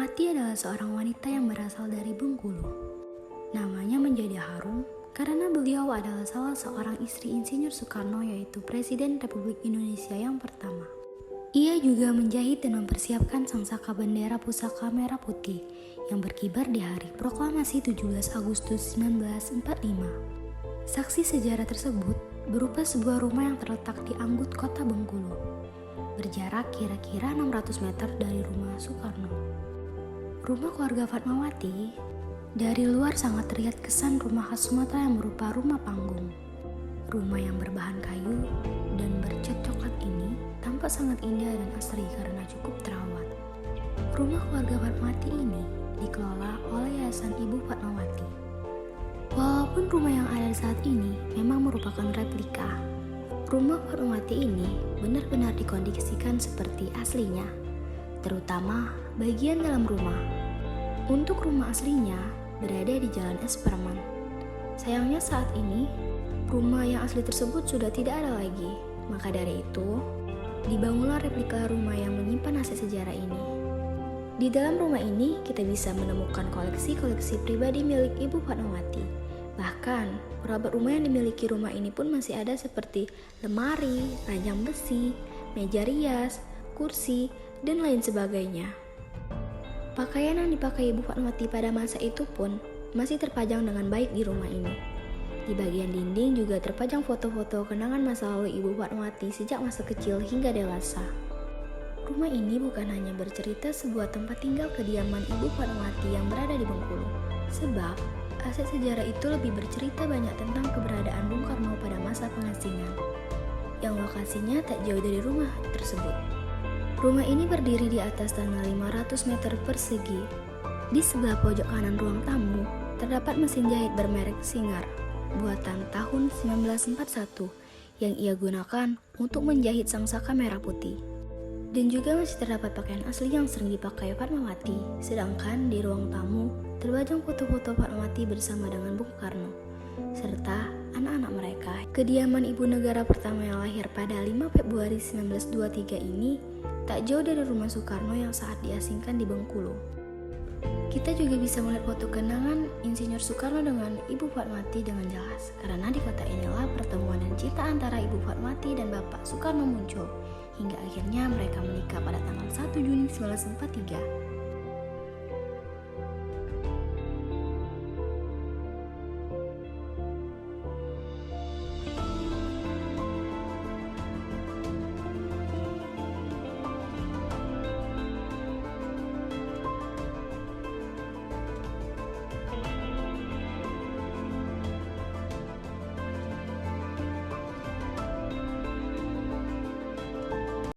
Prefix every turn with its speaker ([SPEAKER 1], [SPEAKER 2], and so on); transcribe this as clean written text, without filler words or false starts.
[SPEAKER 1] Fatmawati adalah seorang wanita yang berasal dari Bengkulu. Namanya menjadi harum karena beliau adalah salah seorang istri Insinyur Soekarno, yaitu Presiden Republik Indonesia yang pertama. Ia juga menjahit dan mempersiapkan sangsaka bendera pusaka merah putih yang berkibar di hari proklamasi 17 Agustus 1945. Saksi sejarah tersebut berupa sebuah rumah yang terletak di Anggut, Kota Bengkulu, berjarak kira-kira 600 meter dari rumah Soekarno. Rumah keluarga Fatmawati dari luar sangat terlihat kesan rumah khas Sumatera yang berupa rumah panggung. Rumah yang berbahan kayu dan bercat coklat ini tampak sangat indah dan asri karena cukup terawat. Rumah keluarga Fatmawati ini dikelola oleh Yayasan Ibu Fatmawati. Walaupun rumah yang ada saat ini memang merupakan replika, rumah Fatmawati ini benar-benar dikondisikan seperti aslinya, terutama bagian dalam rumah. Untuk rumah aslinya berada di Jalan Esperman. Sayangnya saat ini rumah yang asli tersebut sudah tidak ada lagi. Maka dari itu dibangunlah replika rumah yang menyimpan aset sejarah ini. Di dalam rumah ini kita bisa menemukan koleksi-koleksi pribadi milik Ibu Fatmawati. Bahkan perabot rumah yang dimiliki rumah ini pun masih ada seperti lemari, ranjang besi, meja rias, kursi, dan lain sebagainya. Pakaian yang dipakai Ibu Fatmawati pada masa itu pun masih terpajang dengan baik di rumah ini. Di bagian dinding juga terpajang foto-foto kenangan masa lalu Ibu Fatmawati sejak masa kecil hingga dewasa. Rumah ini bukan hanya bercerita sebuah tempat tinggal kediaman Ibu Fatmawati yang berada di Bengkulu, sebab aset sejarah itu lebih bercerita banyak tentang keberadaan Bung Karno pada masa pengasingan, yang lokasinya tak jauh dari rumah tersebut. Rumah ini berdiri di atas tanah 500 meter persegi. Di sebelah pojok kanan ruang tamu, terdapat mesin jahit bermerek Singer, buatan tahun 1941, yang ia gunakan untuk menjahit sangsaka merah putih. Dan juga masih terdapat pakaian asli yang sering dipakai Fatmawati, sedangkan di ruang tamu terpajang foto-foto Fatmawati bersama dengan Bung Karno, serta anak-anak mereka. Kediaman ibu negara pertama yang lahir pada 5 Februari 1923 ini tak jauh dari rumah Soekarno yang saat diasingkan di Bengkulu. Kita juga bisa melihat foto kenangan Insinyur Soekarno dengan Ibu Fatmawati dengan jelas, karena di kota inilah pertemuan dan cinta antara Ibu Fatmawati dan Bapak Soekarno muncul, hingga akhirnya mereka menikah pada tanggal 1 Juni 1943.